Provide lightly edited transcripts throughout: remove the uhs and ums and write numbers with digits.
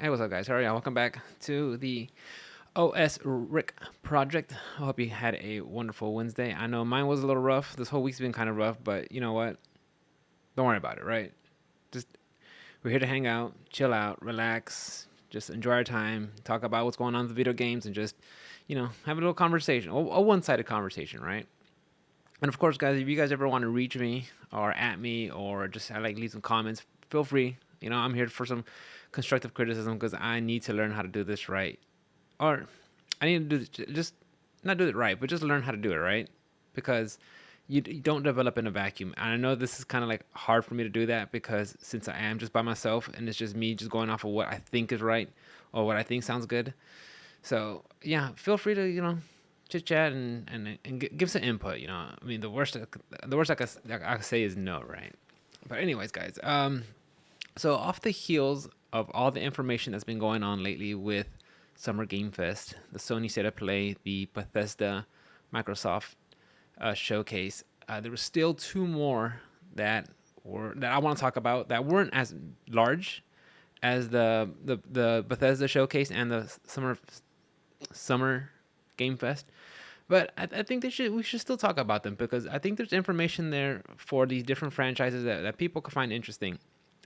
Hey, what's up, guys? How are y'all? Welcome back to the OS Rick project. I hope you had a wonderful Wednesday. I know mine was a little rough. This whole week's been kind of rough, but you know what? Don't worry about it, right? Just we're here to hang out, chill out, relax, just enjoy our time, talk about what's going on with the video games, and just have a little conversation, a one-sided conversation, right? And of course, guys, if you guys ever want to reach me or at me or just leave some comments, feel free. I'm here for some constructive criticism because I need to learn how to do this right, or I need to just not do it right, but just learn how to do it right, because you don't develop in a vacuum. And I know this is kind of like hard for me to do that because since I am just by myself and it's just me just going off of what I think is right or what I think sounds good. So yeah, feel free to chit chat and give some input. I mean, the worst I could say is no, right? But anyways, guys, so off the heels of all the information that's been going on lately with Summer Game Fest, the Sony State of Play, the Bethesda, Microsoft showcase, there were still two more that I want to talk about that weren't as large as the Bethesda showcase and the Summer Game Fest. But I think we should still talk about them because I think there's information there for these different franchises that people can find interesting.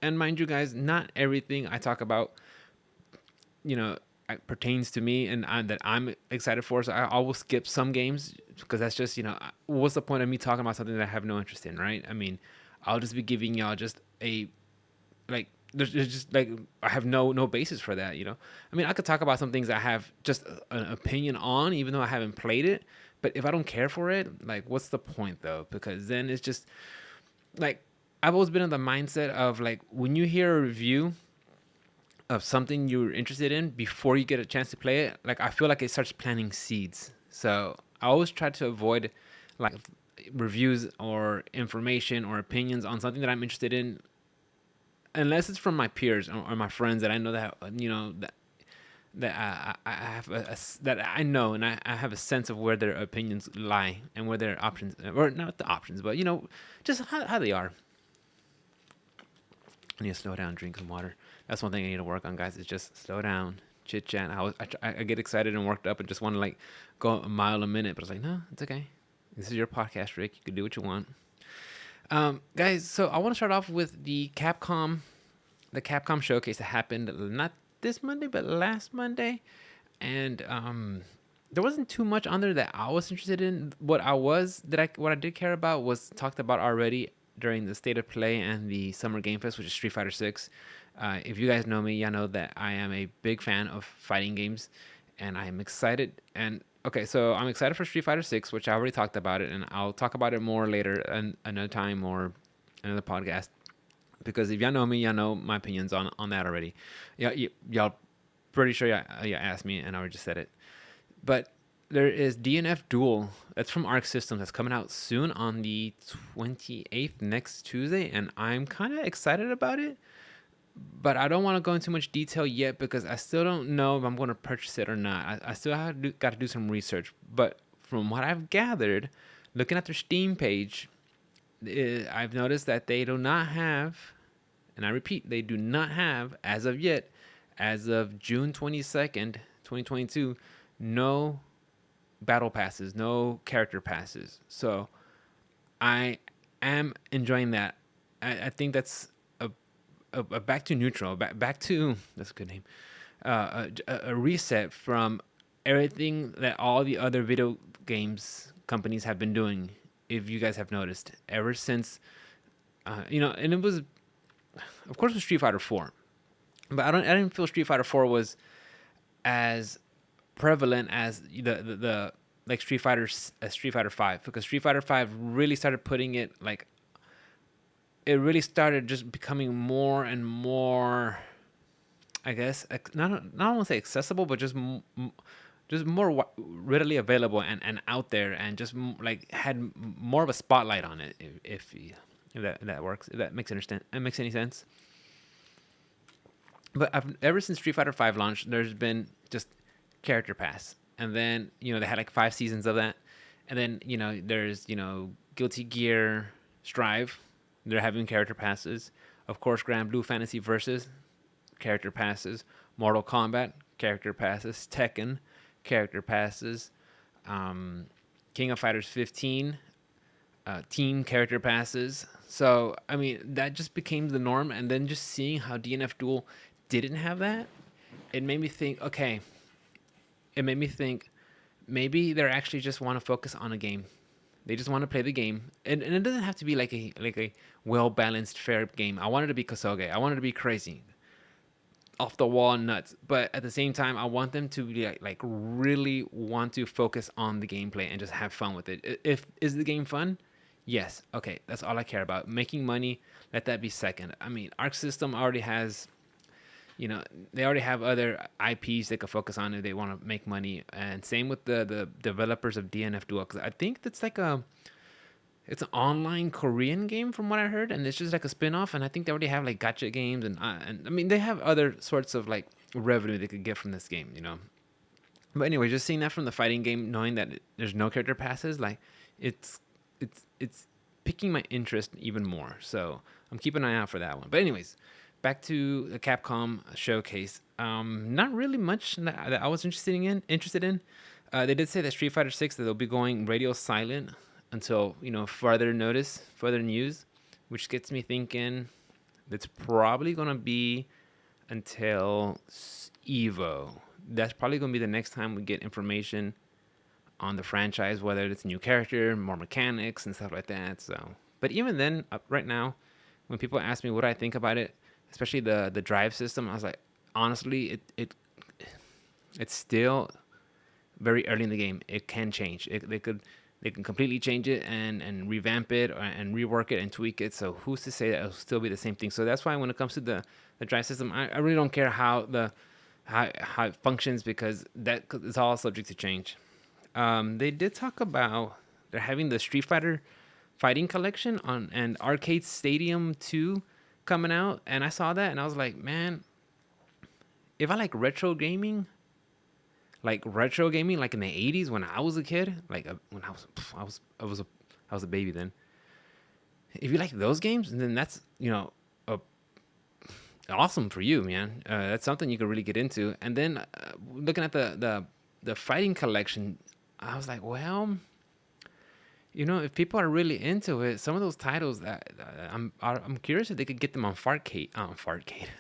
And mind you, guys, not everything I talk about, you know, pertains to me and that I'm excited for. So I will skip some games because that's just, what's the point of me talking about something that I have no interest in, right? I mean, I'll just be giving y'all just a like there's just like I have no basis for that, I mean, I could talk about some things I have just an opinion on even though I haven't played it, but if I don't care for it, like what's the point though? Because then it's just like I've always been in the mindset of like when you hear a review of something you're interested in before you get a chance to play it, like I feel like it starts planting seeds. So I always try to avoid like reviews or information or opinions on something that I'm interested in unless it's from my peers or my friends that I know that I have that I know and I have a sense of where their opinions lie and where their options or not the options, but just how they are. I need to slow down, drink some water. That's one thing I need to work on, guys. Is just slow down, chit chat. I get excited and worked up and just want to like go a mile a minute, but it's like no, it's okay. This is your podcast, Rick. You can do what you want. Guys, so I want to start off with the Capcom showcase that happened not this Monday but last Monday, and there wasn't too much on there that I was interested in. What I did care about was talked about already during the State of Play and the Summer Game Fest, which is Street Fighter Six. If you guys know me, y'all know that I am a big fan of fighting games, and I am excited. And okay, so I'm excited for Street Fighter Six, which I already talked about it, and I'll talk about it more later, another time or another podcast. Because if y'all know me, y'all know my opinions on that already. Y'all pretty sure y'all asked me, and I already just said it. But there is DNF Duel. That's from Arc Systems. That's coming out soon on the 28th, next Tuesday, and I'm kind of excited about it. But I don't want to go into much detail yet because I still don't know if I'm going to purchase it or not. I still got to do some research. But from what I've gathered, looking at their Steam page, I've noticed that they do not have, and I repeat, they do not have, as of yet, as of June 22nd, 2022, no battle passes, no character passes. So I am enjoying that. I think that's a back to neutral, back to, that's a good name, a reset from everything that all the other video games companies have been doing. If you guys have noticed, ever since, and it was, of course, with Street Fighter Four, but I didn't feel Street Fighter Four was as prevalent as the like Street Fighter Five, because Street Fighter Five really started putting it like it really started just becoming more and more, I guess, not want to say accessible, but just more readily available and out there, and just like had more of a spotlight on it. If that works, if that makes any sense. But ever since Street Fighter Five launched, there's been just character pass, and then they had like 5 seasons of that, and then there's Guilty Gear Strive, they're having character passes. Of course, Grand Blue Fantasy Versus character passes, Mortal Kombat character passes, Tekken character passes, um, King of Fighters 15 team character passes. So I mean that just became the norm, and then just seeing how DNF Duel didn't have that, it made me think. Okay, it made me think maybe they actually just want to focus on a game. They just want to play the game, and it doesn't have to be like a well balanced, fair game. I wanted to be Kosoge. I wanted to be crazy, off the wall nuts. But at the same time, I want them to be like really want to focus on the gameplay and just have fun with it. If is the game fun? Yes. Okay, that's all I care about. Making money, let that be second. I mean, Arc System already has, they already have other IPs they could focus on if they want to make money. And same with the developers of DNF Duel, because I think that's like it's an online Korean game from what I heard, and it's just like a spin-off. And I think they already have like gotcha games, and I mean they have other sorts of like revenue they could get from this game. But anyway, just seeing that from the fighting game, knowing that there's no character passes, like it's picking my interest even more. So I'm keeping an eye out for that one. But anyways, back to the Capcom showcase. Not really much that I was interested in. They did say that Street Fighter 6 that they'll be going radio silent until further notice, further news, which gets me thinking it's probably gonna be until Evo. That's probably gonna be the next time we get information on the franchise, whether it's a new character, more mechanics, and stuff like that. So, but even then, right now, when people ask me what I think about it, especially the drive system, I was like, honestly, it's still very early in the game. It can change. They can completely change it and revamp it and rework it and tweak it. So who's to say that it'll still be the same thing? So that's why when it comes to the drive system, I really don't care how it functions, because that is all subject to change. They did talk about they're having the Street Fighter Fighting Collection on and Arcade Stadium 2 coming out, and I saw that and I was like, man, if I like retro gaming like in the 80s when I was a kid, like when I was a baby then. If you like those games, then that's a, awesome for you, man. That's something you could really get into. And then looking at the fighting collection, I was like, well, if people are really into it, some of those titles that I'm curious if they could get them on on Fightcade.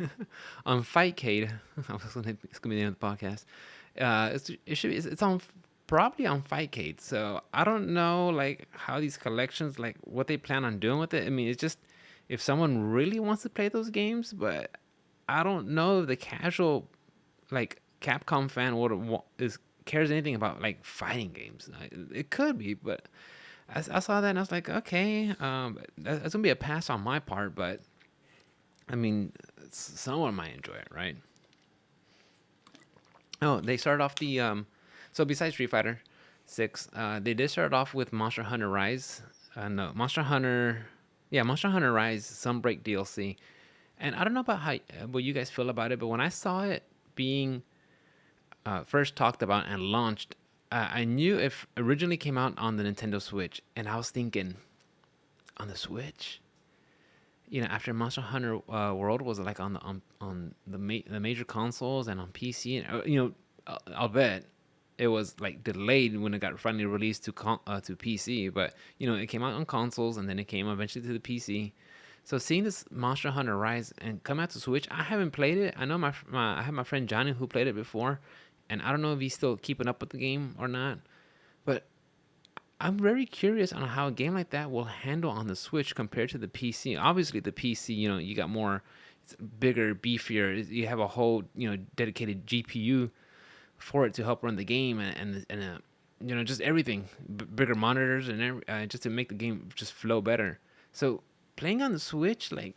It's gonna be the name of the podcast. It's on probably on Fightcade. So I don't know like how these collections, like what they plan on doing with it. I mean, it's just if someone really wants to play those games, but I don't know if the casual like Capcom fan cares anything about like fighting games. It could be, but I saw that and I was like, okay, that's gonna be a pass on my part. But I mean, someone might enjoy it, right? Oh, they started off so besides Street Fighter 6, they did start off with Monster Hunter Rise. No, Monster Hunter Rise Sunbreak DLC. And I don't know about what you guys feel about it, but when I saw it being first talked about and launched, I knew it originally came out on the Nintendo Switch, and I was thinking, on the Switch, after Monster Hunter World was like on the major consoles and on PC, and I'll bet it was like delayed when it got finally released to PC, but it came out on consoles and then it came eventually to the PC. So seeing this Monster Hunter Rise and come out to Switch, I haven't played it. I know I have my friend Johnny who played it before, and I don't know if he's still keeping up with the game or not. But I'm very curious on how a game like that will handle on the Switch compared to the PC. Obviously, the PC, you got more, it's bigger, beefier. You have a whole, dedicated GPU for it to help run the game and just everything, bigger monitors and just to make the game just flow better. So playing on the Switch, like,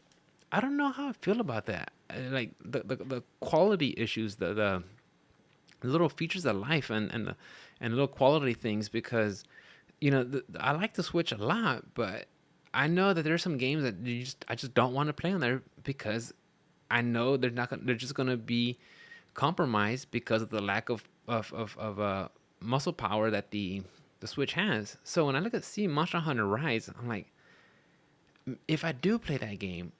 I don't know how I feel about that. Like the quality issues, the little features of life and little quality things, because I like the Switch a lot, but I know that there's some games that I just don't want to play on there because I know they're just gonna be compromised because of the lack of muscle power that the Switch has. So when I see Monster Hunter Rise, I'm like, if I do play that game,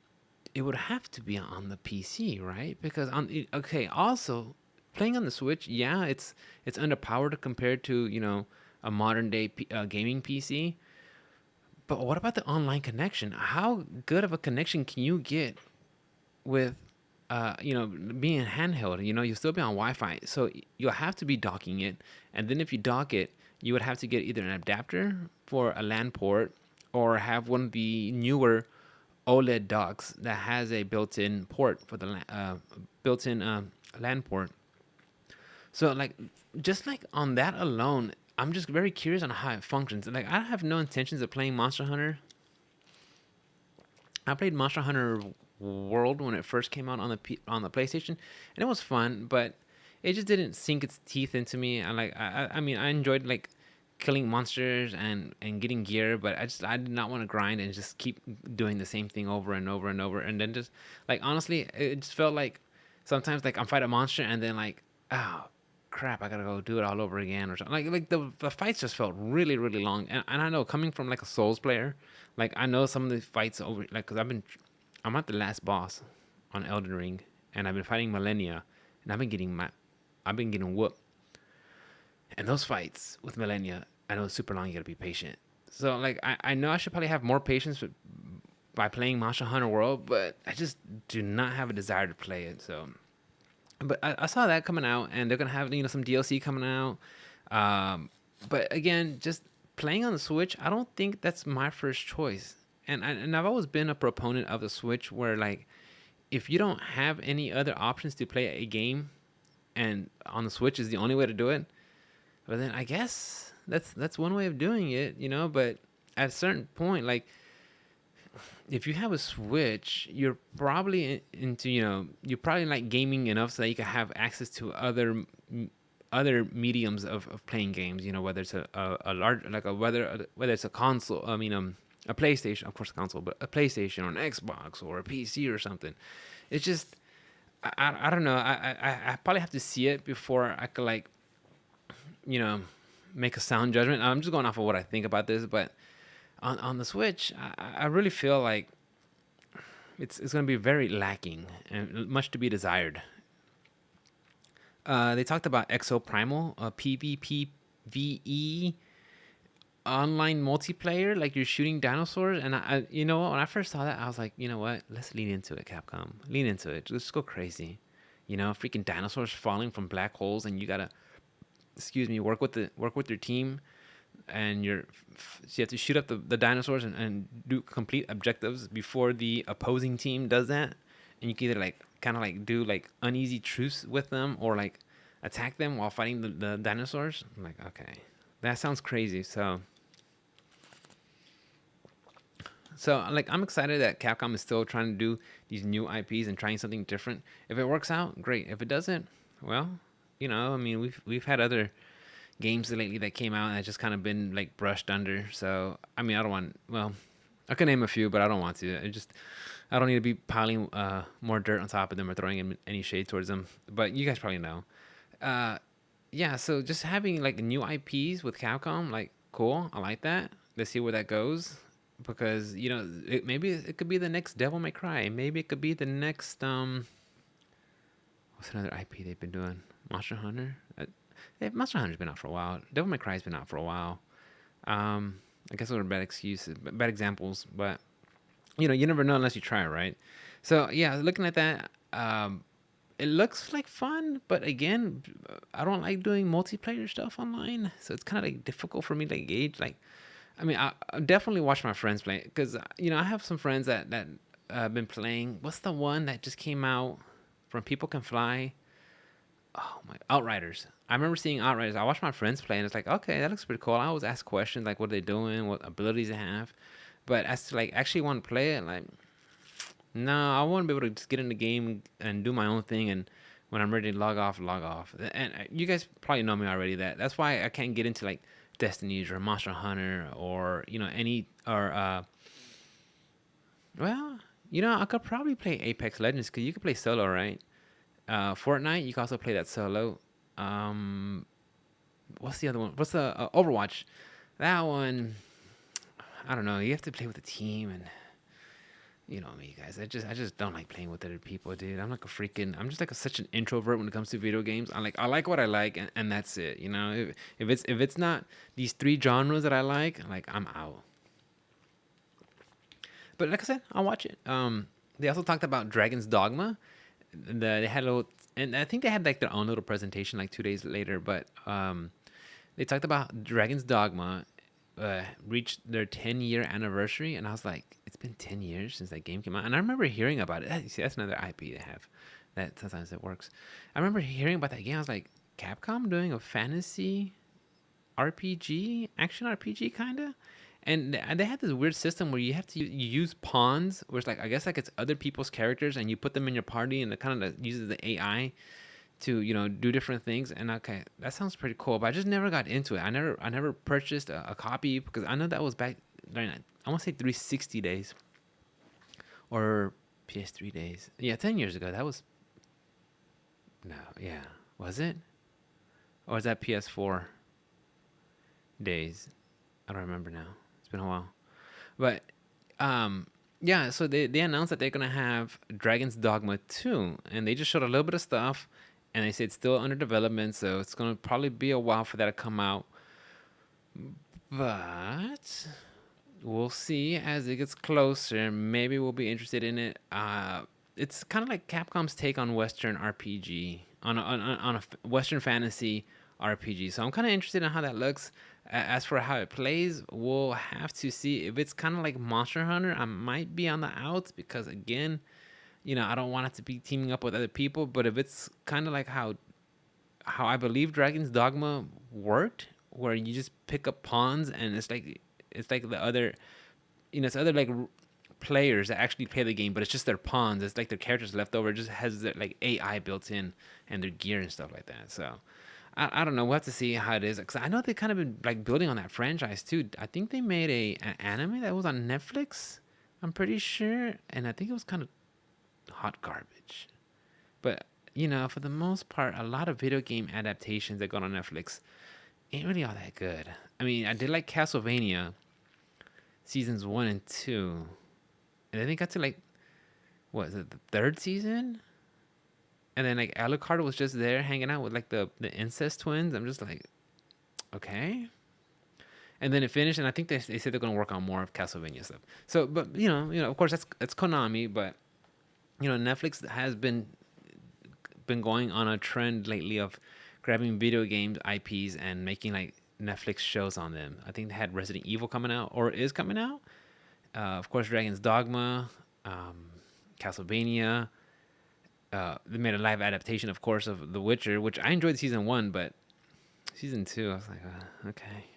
it would have to be on the PC, right? Because okay, also playing on the Switch, yeah, it's underpowered compared to a modern day gaming PC. But what about the online connection? How good of a connection can you get with being handheld? You'll still be on Wi-Fi, so you'll have to be docking it, and then if you dock it, you would have to get either an adapter for a LAN port or have one of the newer OLED docks that has a built-in port for the built-in LAN port. So like, just like on that alone, I'm just very curious on how it functions. Like, I have no intentions of playing Monster Hunter. I played Monster Hunter World when it first came out on on the PlayStation, and it was fun, but it just didn't sink its teeth into me. I mean, I enjoyed like killing monsters and getting gear, but I did not want to grind and just keep doing the same thing over and over and over, and then just like, honestly, it just felt like sometimes like I'm fighting a monster and then like, oh crap, I gotta go do it all over again or something. Like the fights just felt really really long, and I know, coming from like a Souls player, like I know some of the fights over, like, because I'm at the last boss on Elden Ring, and I've been fighting Millennia, and I've been getting whooped. And those fights with Millennia, I know it's super long. You gotta be patient. So like, I know I should probably have more patience by playing Monster Hunter World, but I just do not have a desire to play it. So, but I saw that coming out, and they're gonna have some DLC coming out. Um, but again, just playing on the Switch, I don't think that's my first choice. And I've always been a proponent of the Switch, where like, if you don't have any other options to play a game, and on the Switch is the only way to do it, well then I guess that's one way of doing it. But at a certain point, like, if you have a Switch, you're probably into you're probably like gaming enough so that you can have access to other mediums of playing games. Whether it's a large, like, whether it's a console. I mean, a PlayStation, of course, a console, but a PlayStation or an Xbox or a PC or something. It's just, I don't know. I probably have to see it before I could, like, you know make a sound judgment. I'm just going off of what I think about this, but on the Switch, I really feel like it's going to be very lacking and much to be desired. They talked about Exo Primal, PvPvE online multiplayer, like you're shooting dinosaurs. And when I first saw that, I was like, you know what? Let's lean into it, Capcom. Lean into it. Let's go crazy. Freaking dinosaurs falling from black holes, and you gotta, excuse me, work with your team, and so you have to shoot up the dinosaurs and do complete objectives before the opposing team does that. And you can either, like, kind of like do like uneasy truce with them, or like attack them while fighting the dinosaurs. I'm like, okay, that sounds crazy. So like, I'm excited that Capcom is still trying to do these new IPs and trying something different. If it works out, great. If it doesn't, well, I mean, we've had other games lately that came out and just kind of been like brushed under. So I mean, I don't want. Well, I can name a few, but I don't want to. I don't need to be piling more dirt on top of them or throwing in any shade towards them. But you guys probably know. Uh, yeah. So just having like new IPs with Capcom, like, cool. I like that. Let's see where that goes. Because maybe it could be the next Devil May Cry. Maybe it could be the next what's another IP they've been doing? Monster Hunter. Monster Hunter's been out for a while. Devil May Cry's been out for a while. I guess those are bad excuses, bad examples, but you never know unless you try, right? So yeah, looking at that, it looks like fun, but again, I don't like doing multiplayer stuff online, so it's kind of like difficult for me to gauge. Like, I mean, I definitely watch my friends play, because I have some friends that been playing. What's the one that just came out from People Can Fly? Oh my, Outriders. I remember seeing Outriders. I watched my friends play, and it's like, okay, that looks pretty cool. I always ask questions like, what are they doing, what abilities they have, but as to like actually want to play it, like, no, I want to be able to just get in the game and do my own thing, and when I'm ready to log off, log off. And you guys probably know me already. That's why I can't get into like Destinies or Monster Hunter, or any, or well, I could probably play Apex Legends, because you could play solo, right? Fortnite, you can also play that solo. Um, what's the other one? What's the Overwatch? That one, I don't know. You have to play with a team, and You know me, guys. I just don't like playing with other people, dude. I'm like a freaking. I'm just like such an introvert when it comes to video games. I like what I like, and that's it. You know, if it's not these three genres that I like I'm out. But like I said, I'll watch it. They also talked about Dragon's Dogma. They had a little, and I think they had like their own little presentation like 2 days later. But they talked about Dragon's Dogma reached their 10-year anniversary, and I was like, it's been 10 years since that game came out, and I remember hearing about it. See, that's another IP they have. That sometimes it works. I remember hearing about that game. I was like, Capcom doing a fantasy RPG, action RPG kind of. And they had this weird system where you have to use pawns, where it's like I guess like it's other people's characters, and you put them in your party, and it kind of uses the AI to do different things. And okay, that sounds pretty cool, but I just never got into it. I never purchased a copy because I know that was back during, I want to say 360 days or PS3 days. Yeah, 10 years ago. That was no, yeah, was it? Or was that PS4 days? I don't remember now. It's been a while. But yeah, so they announced that they're gonna have Dragon's Dogma 2, and they just showed a little bit of stuff, and they said it's still under development, so it's gonna probably be a while for that to come out. But we'll see as it gets closer. Maybe we'll be interested in it. It's kind of like Capcom's take on Western RPG, on a Western fantasy RPG. So I'm kind of interested in how that looks. As for how it plays, we'll have to see. If it's kind of like Monster Hunter, I might be on the outs because again, I don't want it to be teaming up with other people. But if it's kind of like how I believe Dragon's Dogma worked, where you just pick up pawns and it's like the other, it's other like players that actually play the game, but it's just their pawns. It's like their characters left over. It just has their like AI built in and their gear and stuff like that. So I don't know. We'll have to see how it is. Cause I know they kind of been like building on that franchise too. I think they made an anime that was on Netflix. I'm pretty sure, and I think it was kind of hot garbage. But for the most part, a lot of video game adaptations that go on Netflix ain't really all that good. I mean, I did like Castlevania seasons 1 and 2, and then they got to like what is it, the third season, and then like Alucard was just there hanging out with like the incest twins. I'm just like, okay. And then it finished, and I think they said they're gonna work on more of Castlevania stuff. So, but of course that's Konami, but Netflix has been going on a trend lately of grabbing video games IPs and making like Netflix shows on them. I think they had Resident Evil coming out or is coming out. Of course, Dragon's Dogma, Castlevania. They made a live adaptation, of course, of The Witcher, which I enjoyed season 1, but season 2, I was like, okay.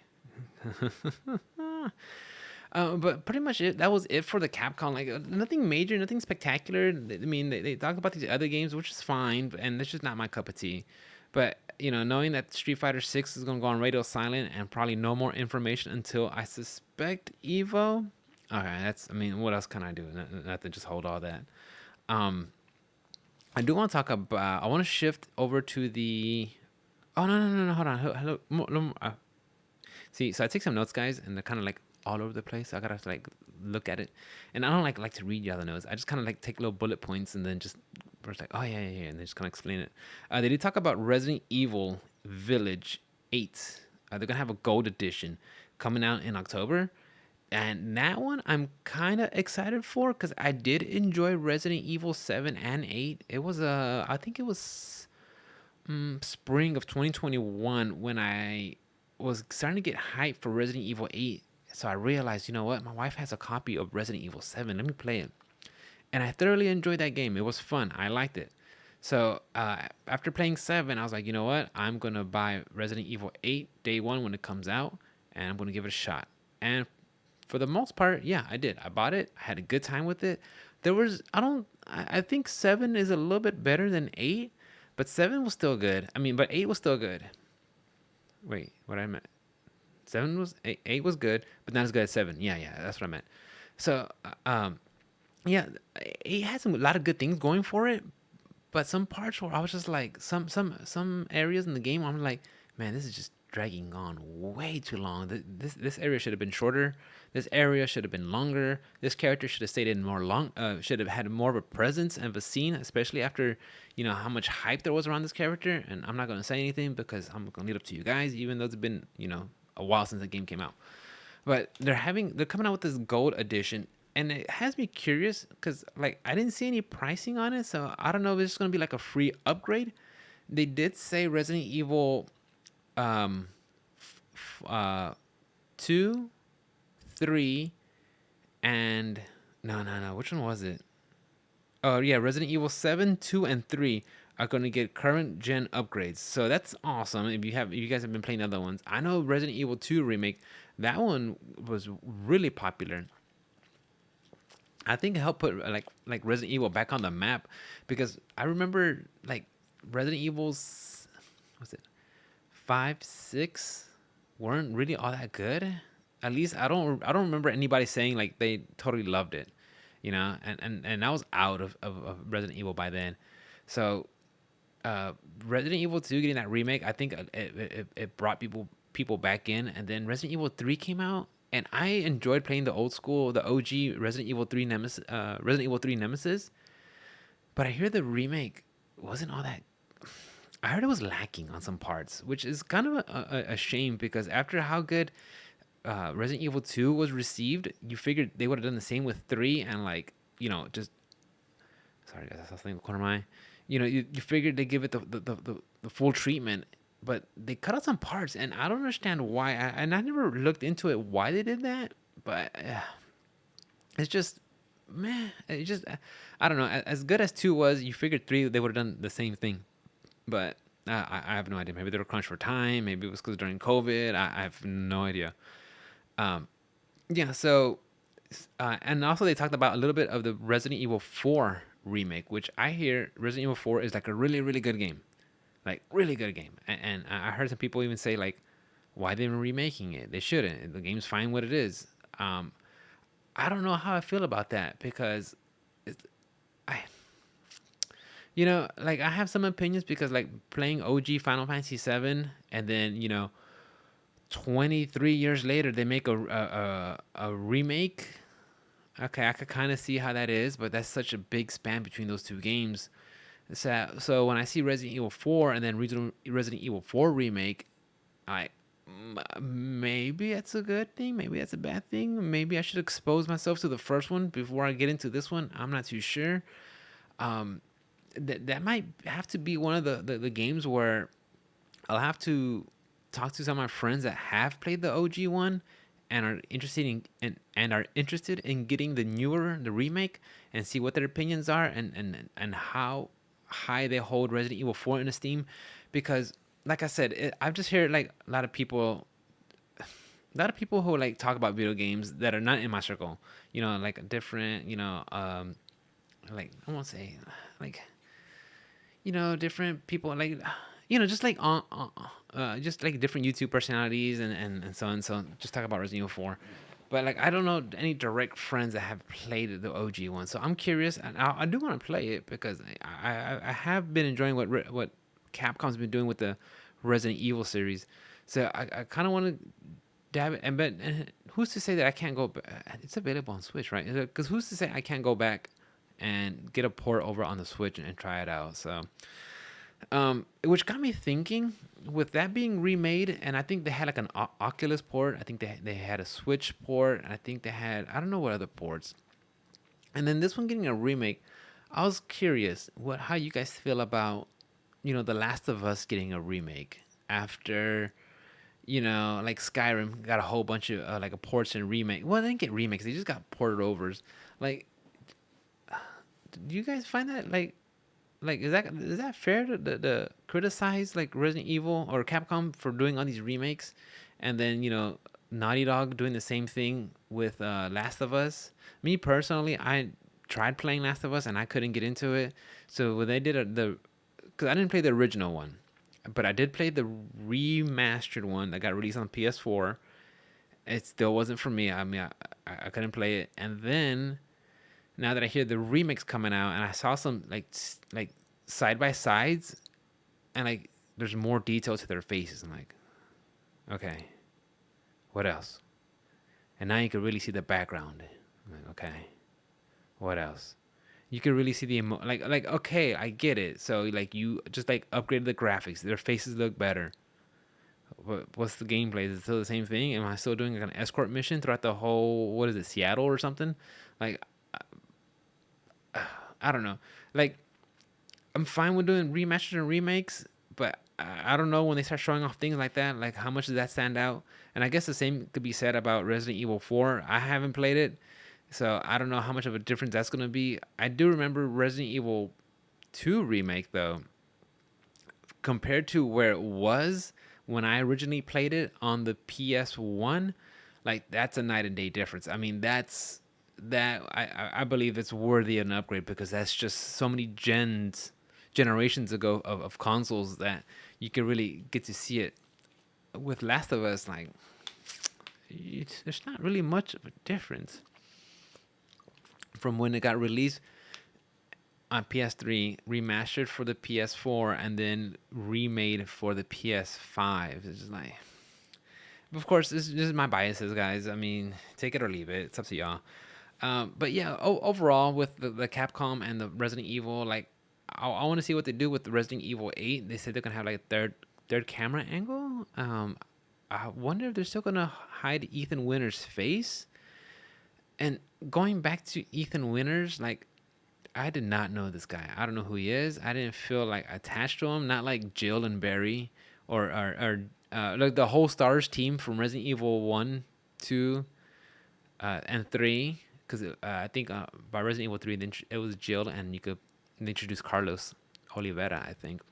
But pretty much that was it for the Capcom. Like nothing major, nothing spectacular. I mean, they talk about these other games, which is fine, and it's just not my cup of tea. But knowing that Street Fighter 6 is gonna go on radio silent and probably no more information until I suspect Evo. Okay, that's. I mean, what else can I do? Not to just hold all that. Um, I do want to talk about. I want to shift over to the. Oh no! Hold on. Hello. See, so I take some notes, guys, and they're kind of like all over the place. So I gotta like look at it, and I don't like to read you all the notes. I just kind of like take little bullet points and then just like, oh yeah, and they just kind of explain it. They did talk about Resident Evil Village 8. They're gonna have a gold edition coming out in October, and that one I'm kind of excited for because I did enjoy Resident Evil 7 and 8. It was I think it was spring of 2021 when I was starting to get hyped for Resident Evil 8. So I realized, you know what? My wife has a copy of Resident Evil 7. Let me play it. And I thoroughly enjoyed that game. It was fun. I liked it. So after playing 7, I was like, you know what? I'm going to buy Resident Evil 8 day one when it comes out, and I'm going to give it a shot. And for the most part, yeah, I did. I bought it. I had a good time with it. I think 7 is a little bit better than 8, but 7 was still good. I mean, but 8 was still good. Wait, what I meant? 7 was 8 was good, but not as good as 7. Yeah, that's what I meant. So, yeah, 8 has a lot of good things going for it, but some parts where I was just like, some areas in the game, I'm like, man, this is just dragging on way too long. This area should have been shorter. This area should have been longer. This character should have stayed in more long. Should have had more of a presence and of a scene, especially after how much hype there was around this character. And I'm not gonna say anything because I'm gonna leave it up to you guys, even though it's been a while since the game came out. But they're coming out with this gold edition, and it has me curious because like I didn't see any pricing on it, so I don't know if it's gonna be like a free upgrade. They did say Resident Evil um, 2, 3, and no. Which one was it? Oh yeah, Resident Evil 7, 2, and 3 are going to get current gen upgrades. So that's awesome. If you guys have been playing other ones, I know Resident Evil 2 remake, that one was really popular. I think it helped put like Resident Evil back on the map because I remember like Resident Evil's was it 5, 6 weren't really all that good. At least I don't remember anybody saying like they totally loved it, and I was out of Resident Evil by then. So Resident Evil 2 getting that remake, I think it brought people back in, and then Resident Evil 3 came out, and I enjoyed playing the old school, the OG Resident Evil 3 Nemesis. But I hear the remake wasn't all that. I heard it was lacking on some parts, which is kind of a shame because after how good Resident Evil 2 was received, you figured they would have done the same with 3 and like just sorry guys, I saw something in the corner of my eye. You figured they give it the full treatment, but they cut out some parts, and I don't understand why. And I never looked into it why they did that, but it's just man, it just I don't know. As good as 2 was, you figured 3 they would have done the same thing, but I have no idea. Maybe they were crunched for time. Maybe it was because during COVID. I have no idea. Um, yeah. So, and also they talked about a little bit of the Resident Evil 4 remake, which I hear Resident Evil 4 is like a really really good game, like really good game. And I heard some people even say like, why they remaking it? They shouldn't. The game's fine what it is. I don't know how I feel about that because it's, I like I have some opinions because like playing OG Final Fantasy 7 and then 23 years later they make a remake. Okay, I could kind of see how that is, but that's such a big span between those two games. So when I see Resident Evil 4 and then Resident Evil 4 remake, I maybe that's a good thing, maybe that's a bad thing. Maybe I should expose myself to the first one before I get into this one. I'm not too sure. Um, that might have to be one of the games where I'll have to talk to some of my friends that have played the OG one and are interested and are interested in getting the remake and see what their opinions are and how high they hold Resident Evil 4 in esteem, because like I said, I've just heard like a lot of people who like talk about video games that are not in my circle, like different, like I won't say like different people like just like just like different YouTube personalities and so on. So just talk about Resident Evil 4. But like I don't know any direct friends that have played the OG one, so I'm curious, and I do want to play it because I have been enjoying what Capcom's been doing with the Resident Evil series. So I kind of want to dab it, but who's to say that I can't go? It's available on Switch, right? Because who's to say I can't go back and get a port over on the Switch and try it out? So, which got me thinking, with that being remade, and I think they had like an Oculus port. I think they had a Switch port, and I think they had I don't know what other ports. And then this one getting a remake, I was curious how you guys feel about The Last of Us getting a remake after like Skyrim got a whole bunch of like a ports and remake. Well, they didn't get remakes; they just got ported overs. Like, do you guys find that like is that fair to criticize like Resident Evil or Capcom for doing all these remakes, and then Naughty Dog doing the same thing with Last of Us? Me personally, I tried playing Last of Us and I couldn't get into it. So when they did because I didn't play the original one, but I did play the remastered one that got released on PS4. It still wasn't for me. I mean, I couldn't play it. And then now that I hear the remix coming out, and I saw some like side by sides, and like there's more detail to their faces. I'm like, Okay, what else? And now you can really see the background. I'm like, okay, what else? You can really see the like okay, I get it. So like you just like upgraded the graphics. Their faces look better. What's the gameplay? Is it still the same thing? Am I still doing like an escort mission throughout the whole, what is it, Seattle or something? Like I don't know. Like I'm fine with doing remasters and remakes, but I don't know when they start showing off things like that. Like how much does that stand out? And I guess the same could be said about Resident Evil 4. I haven't played it, so I don't know how much of a difference that's gonna be. I do remember Resident Evil 2 remake though, compared to where it was when I originally played it on the PS1. Like that's a night and day difference. I mean, I believe it's worthy of an upgrade because that's just so many generations ago of consoles that you can really get to see it. With Last of Us, like there's not really much of a difference from when it got released on PS3, remastered for the PS4, and then remade for the PS5. It's just like, of course, this is my biases, guys. I mean, take it or leave it. It's up to y'all. But yeah, overall with the Capcom and the Resident Evil, like I want to see what they do with the Resident Evil 8. They said they're gonna have like a third camera angle. I wonder if they're still gonna hide Ethan Winter's face. And going back to Ethan Winters, like I did not know this guy. I don't know who he is. I didn't feel like attached to him. Not like Jill and Barry, or like the whole Stars team from Resident Evil 1, 2, and 3. Because I think by Resident Evil 3, it was Jill, and you could introduce Carlos Oliveira, I think.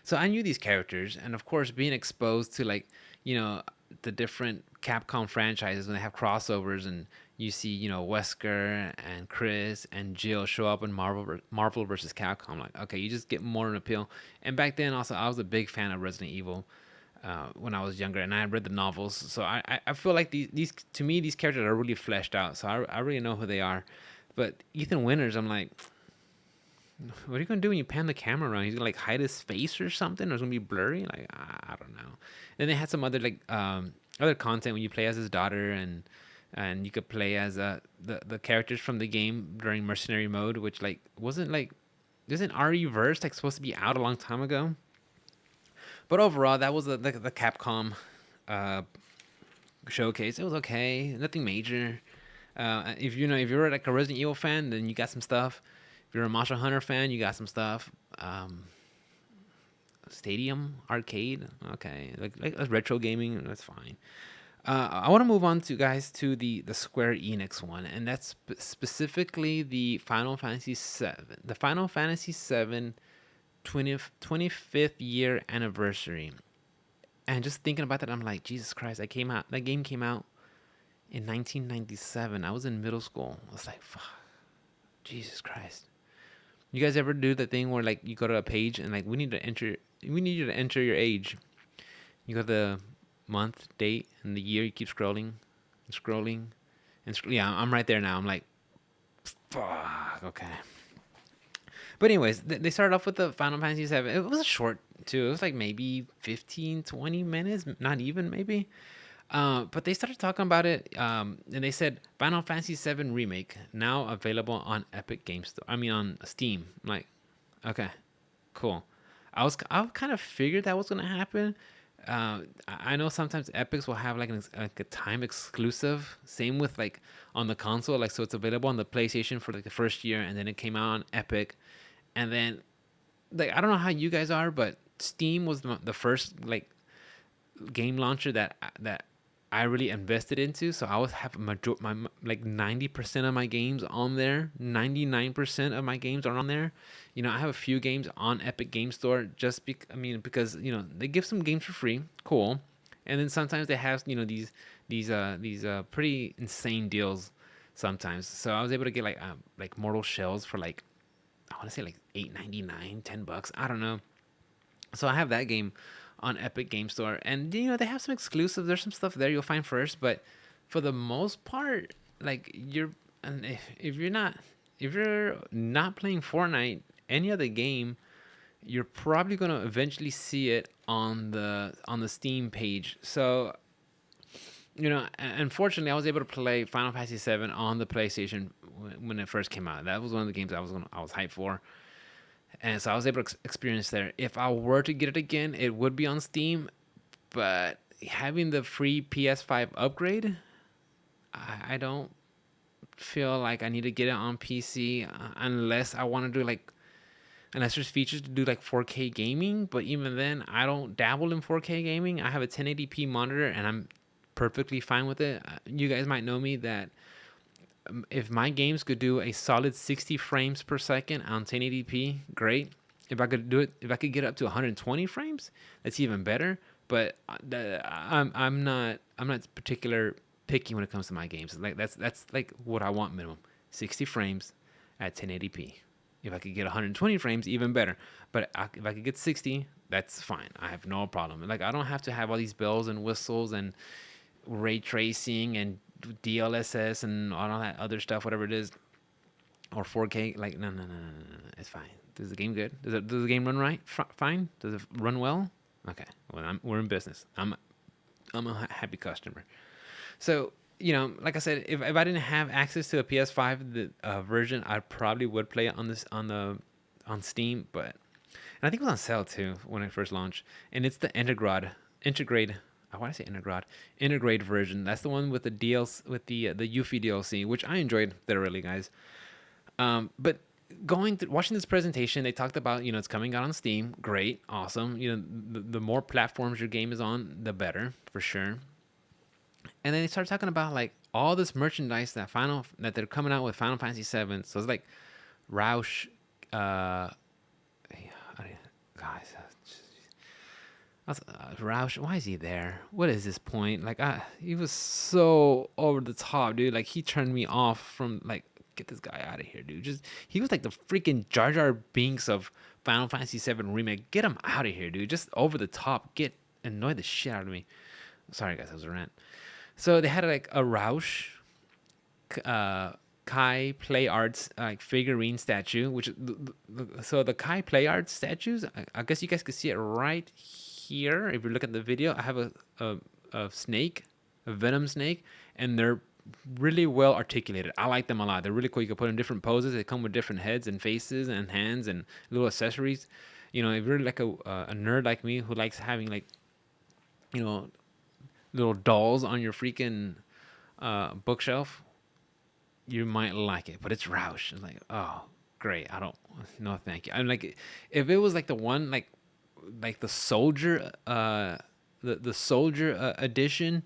So I knew these characters, and of course, being exposed to like the different Capcom franchises when they have crossovers, and you see Wesker and Chris and Jill show up in Marvel versus Capcom. Like, okay, you just get more an appeal. And back then, also, I was a big fan of Resident Evil when I was younger, and I read the novels. So I feel like these to me these characters are really fleshed out. So I really know who they are. But Ethan Winters, I'm like, what are you gonna do when you pan the camera around? He's gonna like hide his face or something, or it's gonna be blurry. Like I don't know. And they had some other like other content when you play as his daughter, and you could play as the characters from the game during mercenary mode, which like wasn't like isn't RE Verse like supposed to be out a long time ago? But overall, that was the Capcom uh, showcase. It was okay, nothing major. If you're like a Resident Evil fan, then you got some stuff. If you're a Monster Hunter fan, you got some stuff. Stadium Arcade, okay, like retro gaming, that's fine. I want to move on to the Square Enix one, and that's specifically the Final Fantasy VII, the Final Fantasy VII 25th year anniversary. And just thinking about that, I'm like, Jesus Christ! That game came out in 1997. I was in middle school. I was like, fuck, Jesus Christ. You guys ever do the thing where like you go to a page and like we need you to enter your age. You go to the month, date, and the year. You keep scrolling, and scrolling, yeah. I'm right there now. I'm like, fuck. Okay. But anyways, they started off with the Final Fantasy VII. It was short too. It was like maybe 15, 20 minutes, not even maybe. But they started talking about it, and they said Final Fantasy VII Remake now available on Epic Games Store. I mean on Steam. I'm like, okay, cool. I kind of figured that was gonna happen. I know sometimes Epics will have like a time exclusive. Same with like on the console, like so it's available on the PlayStation for like the first year, and then it came out on Epic, and then like I don't know how you guys are, but Steam was the first like game launcher that I really invested into. So I always have my like 90% of my games on there. 99% of my games are on there. I have a few games on Epic Game Store because they give some games for free. Cool. And then sometimes they have these pretty insane deals sometimes. So I was able to get like Mortal Shells for like I want to say like $8.99, $10. I don't know. So I have that game on Epic Game Store, and they have some exclusives. There's some stuff there you'll find first, but for the most part, like if you're not playing Fortnite, any other game, you're probably gonna eventually see it on the Steam page. So unfortunately, I was able to play Final Fantasy VII on the PlayStation when it first came out. That was one of the games I was hyped for, and so I was able to experience there. If I were to get it again, it would be on Steam, but having the free PS5 upgrade, I don't feel like I need to get it on PC unless I want to do like unless there's features to do like 4K gaming. But even then, I don't dabble in 4K gaming. I have a 1080p monitor and I'm perfectly fine with it. You guys might know me that if my games could do a solid 60 frames per second on 1080p, great. If I could get up to 120 frames, that's even better. But I'm not particular picky when it comes to my games. Like that's like what I want minimum, 60 frames at 1080p. If I could get 120 frames, even better. But if I could get 60, that's fine. I have no problem. Like I don't have to have all these bells and whistles and ray tracing and DLSS and all that other stuff, whatever it is, or 4K. Like no. It's fine. Does the game good? Does the game run right? Fine. Does it run well? Okay. Well, we're in business. I'm a happy customer. So like I said, if I didn't have access to a PS5 version, I probably would play it on Steam. But and I think it was on sale too when it first launched. And it's the integrate. Why did I say integrate? Integrate version. That's the one with the DLC with the Yuffie DLC, which I enjoyed thoroughly, guys. But watching this presentation, they talked about it's coming out on Steam. Great, awesome. The more platforms your game is on, the better for sure. And then they start talking about like all this merchandise that they're coming out with Final Fantasy VII. So it's like Roush, guys, Roush. Why is he there? What is this point? Like, he was so over the top, dude. Like he turned me off from like. Get this guy out of here, dude. He was like the freaking Jar Jar Binks of Final Fantasy VII Remake. Get him out of here, dude. Just over the top. Annoy the shit out of me. Sorry, guys, that was a rant. So they had like a Roush, Kai Play Arts like figurine statue, so the Kai Play Arts statues. I guess you guys can see it right here. If you look at the video, I have a snake, a venom snake, and they're really well articulated. I like them a lot. They're really cool. You can put them in different poses. They come with different heads and faces and hands and little accessories. If you're like a nerd like me who likes having like, you know, little dolls on your freaking bookshelf, you might like it. But it's Roush. It's like, oh, great. I don't. No, thank you. I'm like, if it was like the one like the soldier the soldier edition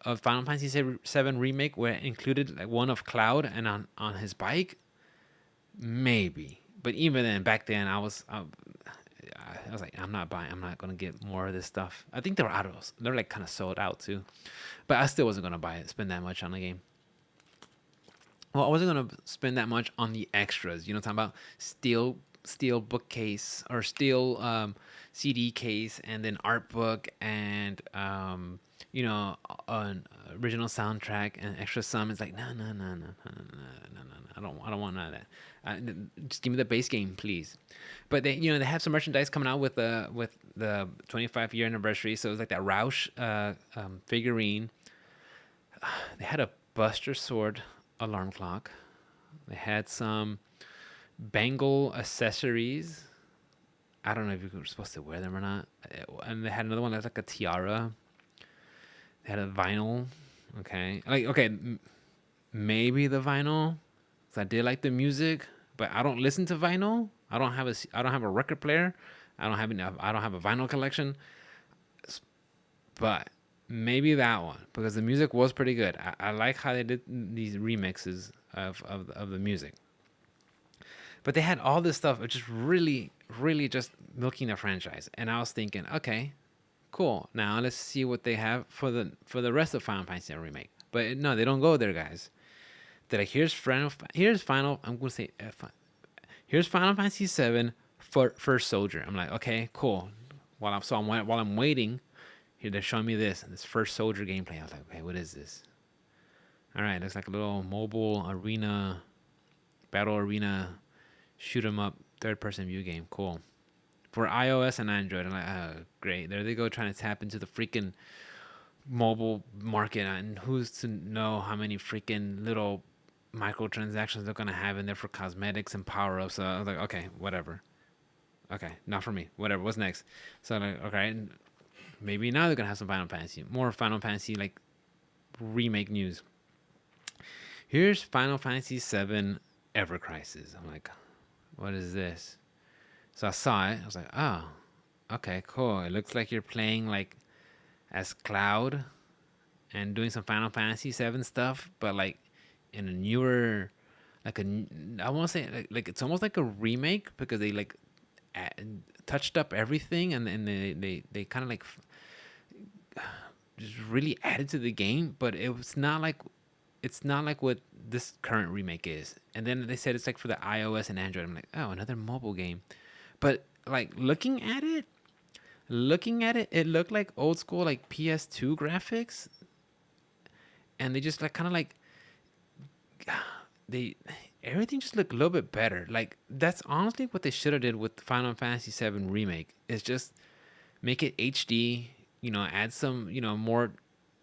of Final Fantasy VII Remake, where it included like one of Cloud and on his bike, maybe. But even then, back then, I was like, I'm not buying. I'm not gonna get more of this stuff. I think they're like kind of sold out too, but I still wasn't gonna buy it. Spend that much on the game. Well, I wasn't gonna spend that much on the extras. Talking about steel bookcase or steel CD case, and then art book, and an original soundtrack and extra some. It's like no. I don't want none of that. Just give me the base game, please. But they have some merchandise coming out with the 25-year anniversary. So it's like that Roush figurine. They had a Buster Sword alarm clock. They had some bangle accessories. I don't know if you were supposed to wear them or not. And they had another one that's like a tiara. They had a vinyl. Okay. Maybe the vinyl. Cause I did like the music, but I don't listen to vinyl. I don't have a record player. I don't have a vinyl collection. But maybe that one, because the music was pretty good. I like how they did these remixes of the music. But they had all this stuff, just really, really just milking the franchise. And I was thinking, okay, cool. Now let's see what they have for the rest of Final Fantasy Remake. But no, they don't go there, guys. They're like, here's Final. I'm gonna say here's Final Fantasy VII for First Soldier. I'm like, okay, cool. While I'm waiting, here they're showing me this First Soldier gameplay. I was like, okay, what is this? All right, looks like a little mobile arena, battle arena, shoot 'em up, third person view game. Cool. for iOS and Android. I'm like, oh, great. There they go, trying to tap into the freaking mobile market. And who's to know how many freaking little microtransactions they're gonna have in there for cosmetics and power ups. So I was like, okay, whatever. Okay, not for me. Whatever. What's next? So I'm like, okay, maybe now they're gonna have some Final Fantasy, more Final Fantasy like remake news. Here's Final Fantasy VII Ever Crisis. I'm like, what is this? So I saw it. I was like, oh, okay, cool. It looks like you're playing like as Cloud and doing some Final Fantasy VII stuff, but like in a newer, like a, I want to say like it's almost like a remake because they like touched up everything and they kind of like just really added to the game, but it's not like what this current remake is. And then they said it's like for the iOS and Android. I'm like, oh, another mobile game. But like looking at it, it looked like old school like PS2 graphics, and they just like kind of like they everything just looked a little bit better. Like that's honestly what they should have did with Final Fantasy VII remake. Is just make it HD. You know, add some more.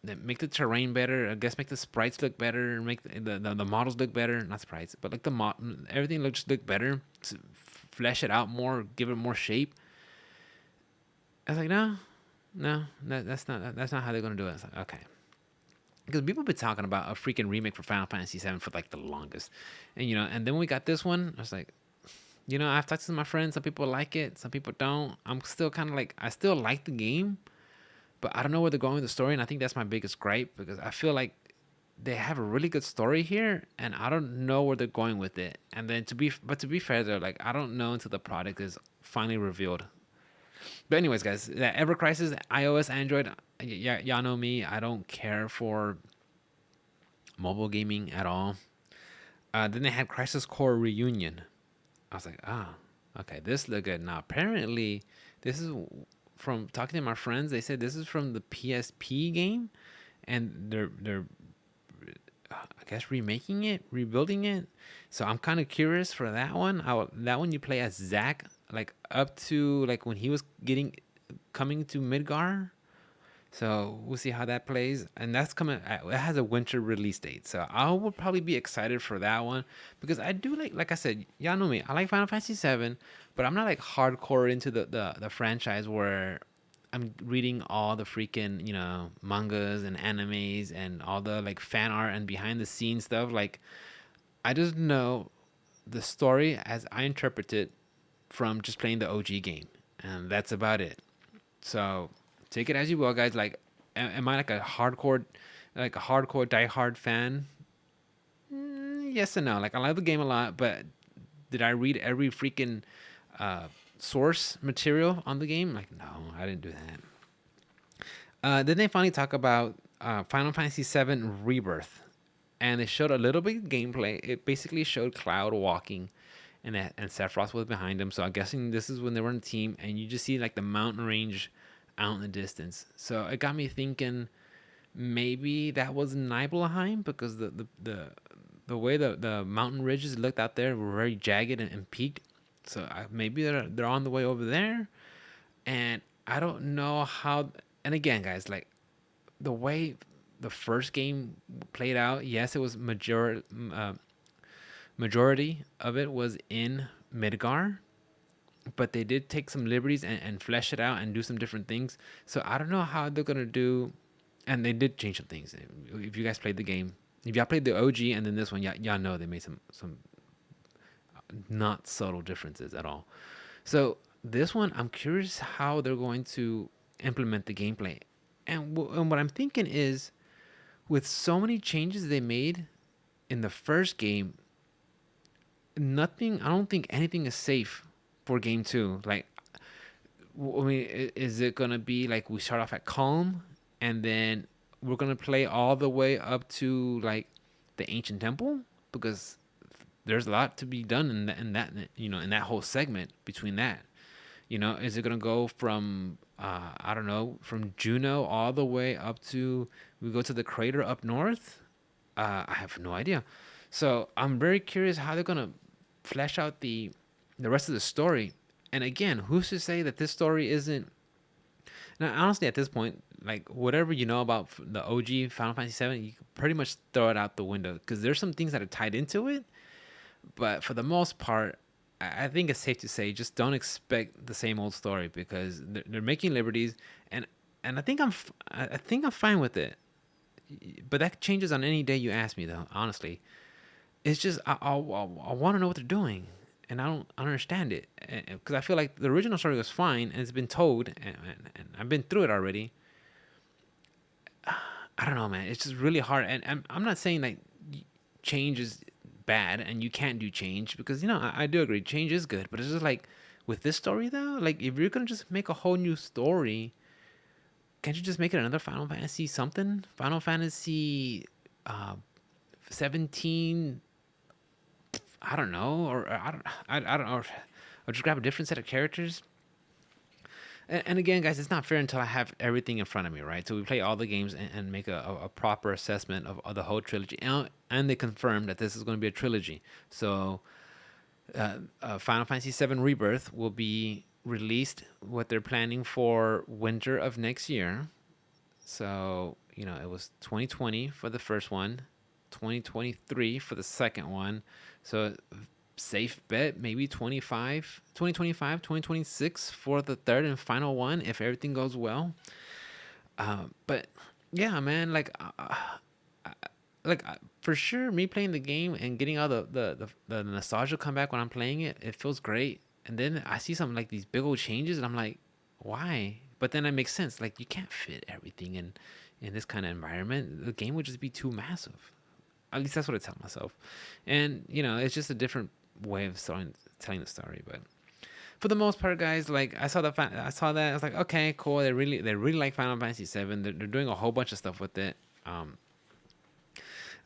Make the terrain better. I guess make the sprites look better. Make the models look better. Not sprites, but like everything looks look better. Flesh it out more. Give it more shape. I was like, no, no, that's not how they're gonna do it. I was like, okay, because people have been talking about a freaking remake for Final Fantasy VII for like the longest, and and then when we got this one, I was like, I've talked to my friends. Some people like it, some people don't. I'm still kind of like, I still like the game, but I don't know where they're going with the story, and I think that's my biggest gripe because I feel like they have a really good story here, and I don't know where they're going with it. And then to be fair, they're like, I don't know until the product is finally revealed. But anyways, guys, that Ever Crisis, iOS, Android, y'all know me. I don't care for mobile gaming at all. Then they had Crisis Core Reunion. I was like, okay, this look good. Now apparently, this is from talking to my friends. They said this is from the PSP game, and they're I guess remaking it, rebuilding it. So I'm kind of curious for that one. That one you play as Zack, like up to like when he was coming to Midgar. So we'll see how that plays, and that's coming. It has a winter release date, so I will probably be excited for that one because I do like I said, y'all know me. I like Final Fantasy VII, but I'm not like hardcore into the franchise where I'm reading all the freaking mangas and animes and all the like fan art and behind the scenes stuff. Like I just know the story as I interpret it from just playing the OG game, and that's about it. So take it as you will, guys. Like, am I like a hardcore diehard fan? Yes and no. Like, I love the game a lot, but did I read every freaking source material on the game? Like, no, I didn't do that. Then they finally talk about Final Fantasy VII Rebirth, and they showed a little bit of gameplay. It basically showed Cloud walking, and Sephiroth was behind him. So I'm guessing this is when they were on a team, and you just see like the mountain range out in the distance. So it got me thinking maybe that was Nibelheim because the way the mountain ridges looked out there were very jagged and peaked. So maybe they're on the way over there, and I don't know how. And again, guys, like the way the first game played out, yes, it was majority of it was in Midgar, but they did take some liberties and flesh it out and do some different things. So I don't know how they're gonna do, and they did change some things. If you guys played the game, if y'all played the OG and then this one, y'all know they made some not subtle differences at all. So this one, I'm curious how they're going to implement the gameplay, and what I'm thinking is, with so many changes they made in the first game, nothing. I don't think anything is safe for game two. Like, I mean, is it gonna be like we start off at calm, and then we're gonna play all the way up to like the ancient temple? Because there's a lot to be done in that whole segment between that. Is it gonna go from I don't know, from Juno all the way up to we go to the crater up north? I have no idea. So I'm very curious how they're gonna flesh out the rest of the story. And again, who's to say that this story isn't? Now, honestly, at this point, like whatever you know about the OG Final Fantasy VII, you can pretty much throw it out the window because there's some things that are tied into it. But for the most part, I think it's safe to say just don't expect the same old story because they're making liberties, and and I think I'm fine with it. But that changes on any day you ask me, though. Honestly, it's just I want to know what they're doing, and I don't understand it because I feel like the original story was fine and it's been told, and I've been through it already. I don't know, man. It's just really hard, and I'm not saying like change is bad and you can't do change because I do agree change is good, but it's just like with this story though, like if you're gonna just make a whole new story, can't you just make it another Final Fantasy something? Final Fantasy uh, 17, I don't know, or I don't know, or just grab a different set of characters. And again, guys, it's not fair until I have everything in front of me, right? So we play all the games and make a proper assessment of the whole trilogy. And they confirm that this is going to be a trilogy. So Final Fantasy VII Rebirth will be released, what they're planning for winter of next year. So, it was 2020 for the first one, 2023 for the second one. So safe bet maybe 2025, 2026 for the third and final one if everything goes well. But yeah, man, for sure me playing the game and getting all the nostalgia come back when I'm playing it, it feels great. And then I see something like these big old changes and I'm like, why? But then it makes sense. Like you can't fit everything in this kind of environment. The game would just be too massive. At least that's what I tell myself. And it's just a different way of telling the story. But for the most part, guys, like I saw that I was like, okay, cool. They really like Final Fantasy VII. They're doing a whole bunch of stuff with it. I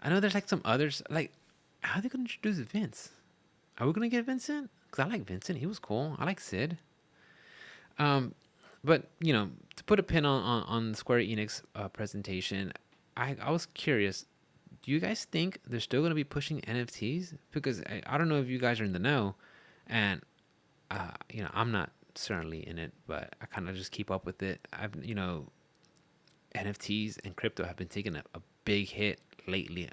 know there's like some others. Like, how are they gonna introduce Vince? Are we gonna get Vincent? Cause I like Vincent. He was cool. I like Sid. Um, but to put a pin on the Square Enix presentation, I was curious. Do you guys think they're still gonna be pushing NFTs? Because I don't know if you guys are in the know, and I'm not certainly in it, but I kind of just keep up with it. NFTs and crypto have been taking a big hit lately.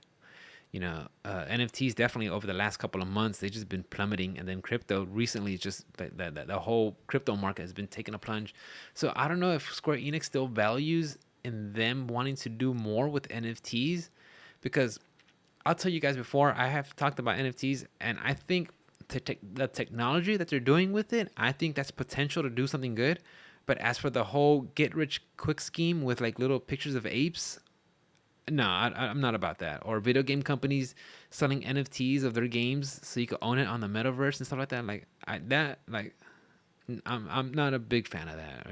NFTs definitely over the last couple of months they just been plummeting, and then crypto recently is just the whole crypto market has been taking a plunge. So I don't know if Square Enix still values in them wanting to do more with NFTs, because I'll tell you guys, before I have talked about NFTs, and I think the technology that they're doing with it, I think that's potential to do something good. But as for the whole get rich quick scheme with like little pictures of apes, no, I'm not about that. Or video game companies selling NFTs of their games so you can own it on the metaverse and stuff like that. I'm not a big fan of that.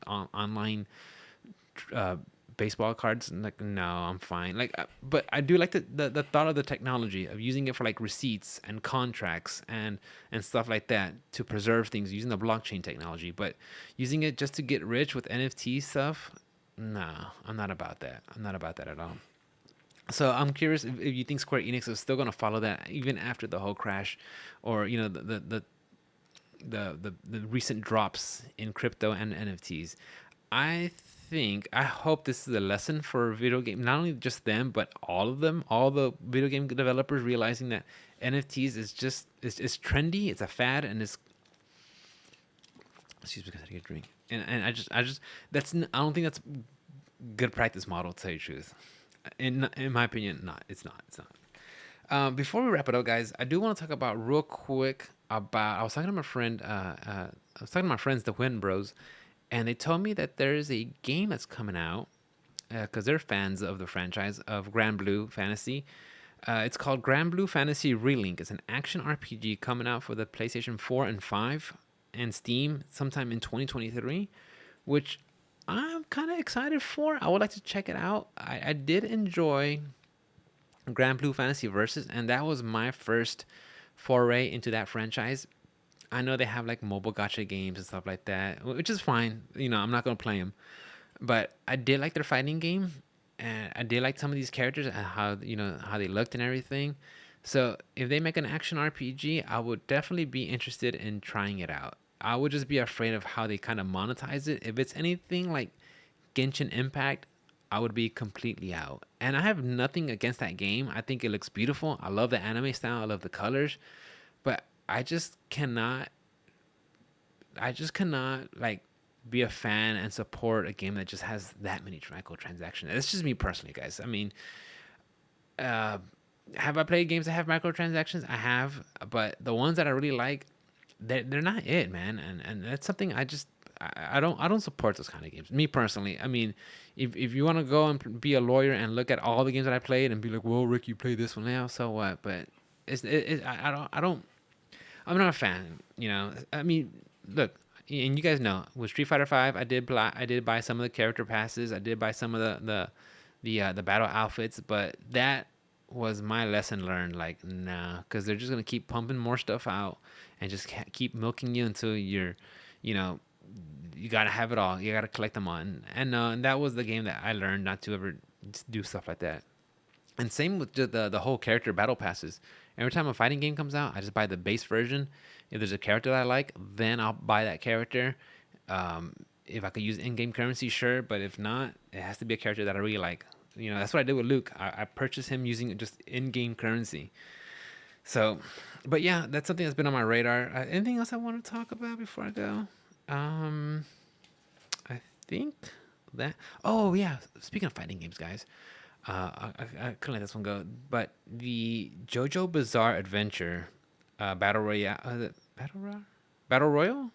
Online uh, baseball cards. Like, no, I'm fine. But I do like the thought of the technology of using it for like receipts and contracts and stuff like that to preserve things using the blockchain technology. But using it just to get rich with NFT stuff, no, I'm not about that. I'm not about that at all. So I'm curious if you think Square Enix is still going to follow that even after the whole crash, or the recent drops in crypto and NFTs. I hope this is a lesson for video game, not only just them, but all of them, all the video game developers realizing that NFTs is just it's trendy, it's a fad, and it's excuse me because I get a drink, and I just I don't think that's good practice model, to tell you the truth. In my opinion, not. It's not. Before we wrap it up, guys, I do want to talk about real quick about. I was talking to my friend. I was talking to my friends, the Win Bros, and they told me that there is a game that's coming out because they're fans of the franchise of Grand Blue Fantasy. It's called Grand Blue Fantasy Relink. It's an action RPG coming out for the PlayStation 4 and 5 and Steam sometime in 2023, which I'm kind of excited for. I would like to check it out. I did enjoy Grand Blue Fantasy Versus, and that was my first foray into that franchise. I know they have like mobile gacha games and stuff like that, which is fine. I'm not gonna play them, but I did like their fighting game, and I did like some of these characters and how they looked and everything. So if they make an action RPG, I would definitely be interested in trying it out. I would just be afraid of how they kind of monetize it. If it's anything like Genshin Impact, I would be completely out. And I have nothing against that game. I think it looks beautiful. I love the anime style. I love the colors. But I just cannot like be a fan and support a game that just has that many microtransactions. It's just me personally, guys. I mean, uh, have I played games that have microtransactions? I have, but the ones that I really like, they're not it, man. And that's something I don't support those kind of games. Me personally, I mean, if you want to go and be a lawyer and look at all the games that I played and be like, well, Rick, you played this one now, so what? But I'm not a fan. You know, I mean, look, and you guys know with Street Fighter Five, I did buy some of the character passes. I did buy some of the battle outfits, but that was my lesson learned. Like, nah, because they're just gonna keep pumping more stuff out and just keep milking you until you're, you know, you gotta have it all. You gotta collect them all, and that was the game that I learned not to ever do stuff like that. And same with the whole character battle passes. Every time a fighting game comes out, I just buy the base version. If there's a character that I like, then I'll buy that character. If I could use in-game currency, sure, but if not, it has to be a character that I really like. You know, that's what I did with Luke. I purchased him using just in-game currency. So, but yeah, that's something that's been on my radar. Anything else I want to talk about before I go? Um, I think that. Oh yeah, speaking of fighting games, guys, I couldn't let this one go. But the JoJo Bizarre Adventure Battle Royale, Battle Royale.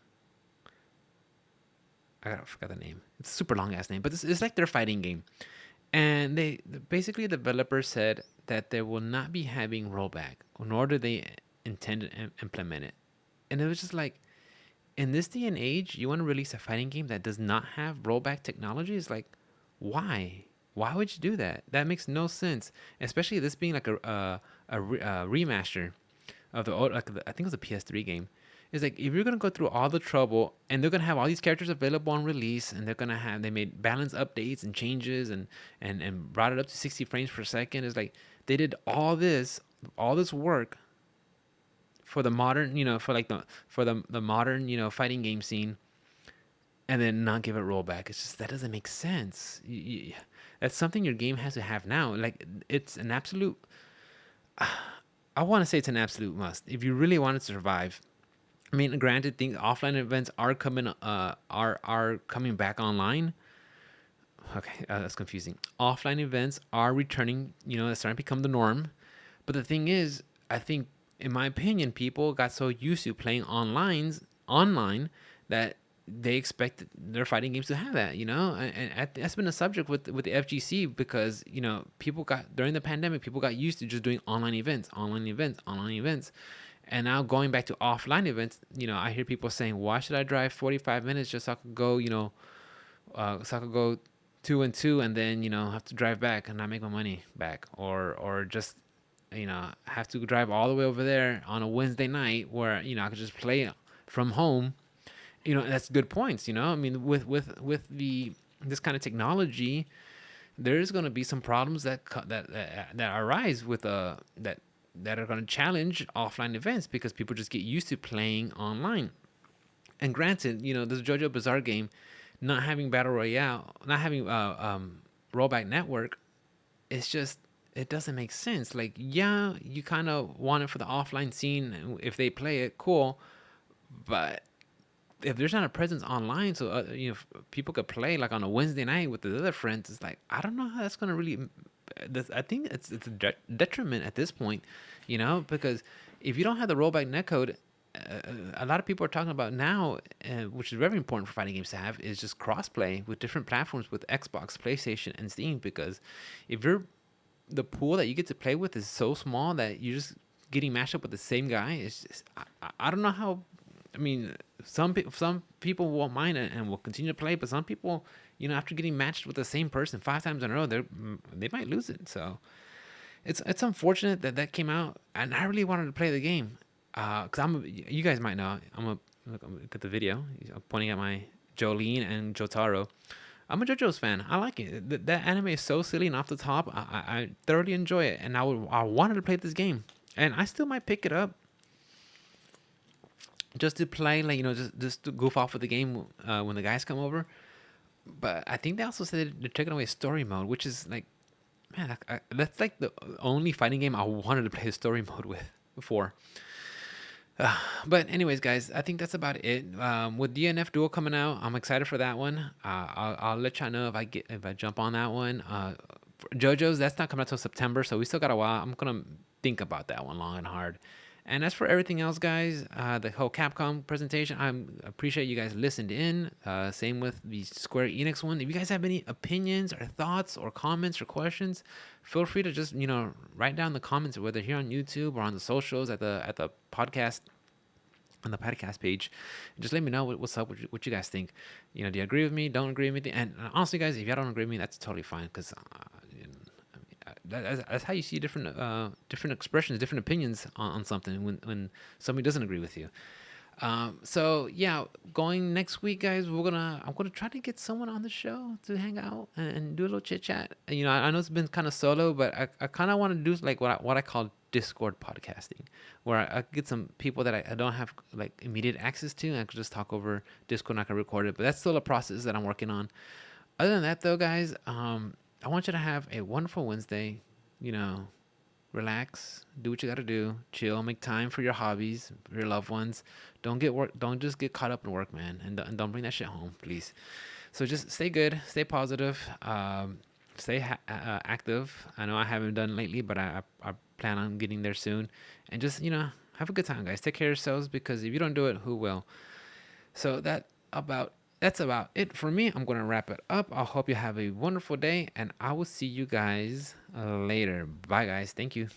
I forgot the name. It's a super long ass name, but it's like their fighting game. And they basically the developer said that they will not be having rollback, nor do they intend to implement it. And it was just like, in this day and age, you want to release a fighting game that does not have rollback technology? It's like, why? Why would you do that? That makes no sense. Especially this being like a remaster of the old, I think it was a PS3 game. It's like if you're gonna go through all the trouble and they're gonna have all these characters available on release and they made balance updates and changes and brought it up to 60 frames per second. It's like they did all this work for the modern, for like the modern, fighting game scene, and then not give it rollback. It's just that doesn't make sense. That's something your game has to have now. Like it's an absolute. I want to say it's an absolute must if you really want to survive. I mean, granted, things offline events are coming back online. Okay, that's confusing. Offline events are returning. That's starting to become the norm. But the thing is, I think, in my opinion, people got so used to playing online that they expect their fighting games to have that. And that's been a subject with the FGC because people got during the pandemic, people got used to just doing online events, and now going back to offline events. I hear people saying, "Why should I drive 45 minutes just so I could go, so I could go 2 and 2, and then have to drive back and not make my money back, or just have to drive all the way over there on a Wednesday night where I could just play from home." That's good points. I mean, with the this kind of technology, there's going to be some problems that arise with that are going to challenge offline events because people just get used to playing online. And granted, this JoJo Bizarre game not having battle royale, not having rollback network, it's just it doesn't make sense. Like, yeah, you kind of want it for the offline scene. If they play it, cool. But if there's not a presence online, so people could play like on a Wednesday night with the other friends, it's like I don't know how that's gonna really. I think it's a detriment at this point, because if you don't have the rollback netcode, a lot of people are talking about now, which is very important for fighting games to have, is just crossplay with different platforms with Xbox, PlayStation, and Steam. Because if you're the pool that you get to play with is so small that you're just getting matched up with the same guy. It's just I don't know how. I mean, some people won't mind it and will continue to play, but some people, after getting matched with the same person 5 times in a row, they might lose it. So it's unfortunate that came out, and I really wanted to play the game, cause you guys might know I'm look at the video. I'm pointing at my Jolene and Jotaro. I'm a JoJo's fan. I like it. That anime is so silly and off the top. I thoroughly enjoy it, and I wanted to play this game, and I still might pick it up. just to play, like, just to goof off with the game when the guys come over. But I think they also said they're taking away story mode, which is like, man, that's like the only fighting game I wanted to play story mode with before. But anyways, guys, I think that's about it. With DNF Duel coming out, I'm excited for that one. I'll let y'all know if I jump on that one. JoJo's, that's not coming out till September, so we still got a while. I'm gonna think about that one long and hard. And as for everything else, guys, the whole Capcom presentation, I appreciate you guys listened in. Same with the Square Enix one. If you guys have any opinions or thoughts or comments or questions, feel free to just write down the comments, whether here on YouTube or on the socials at the podcast on the podcast page. Just let me know what's up, what you guys think. Do you agree with me? Don't agree with me? And honestly, guys, if y'all don't agree with me, that's totally fine. Because that's how you see different expressions, different opinions on something when somebody doesn't agree with you. So yeah, going next week, guys, I'm gonna try to get someone on the show to hang out and do a little chit chat. I know it's been kind of solo, but I kind of want to do like what I call Discord podcasting, where I get some people that I don't have like immediate access to, and I could just talk over Discord and I can record it. But that's still a process that I'm working on. Other than that, though, guys, I want you to have a wonderful Wednesday. You know, relax, do what you got to do, chill, make time for your hobbies, your loved ones. Don't just get caught up in work, man, and don't bring that shit home, please. So just stay good, stay positive, stay active. I know I haven't done lately, but I plan on getting there soon, and just have a good time, guys. Take care of yourselves, because if you don't do it, who will? So that's about it for me. I'm gonna wrap it up. I hope you have a wonderful day, and I will see you guys later. Bye, guys. Thank you.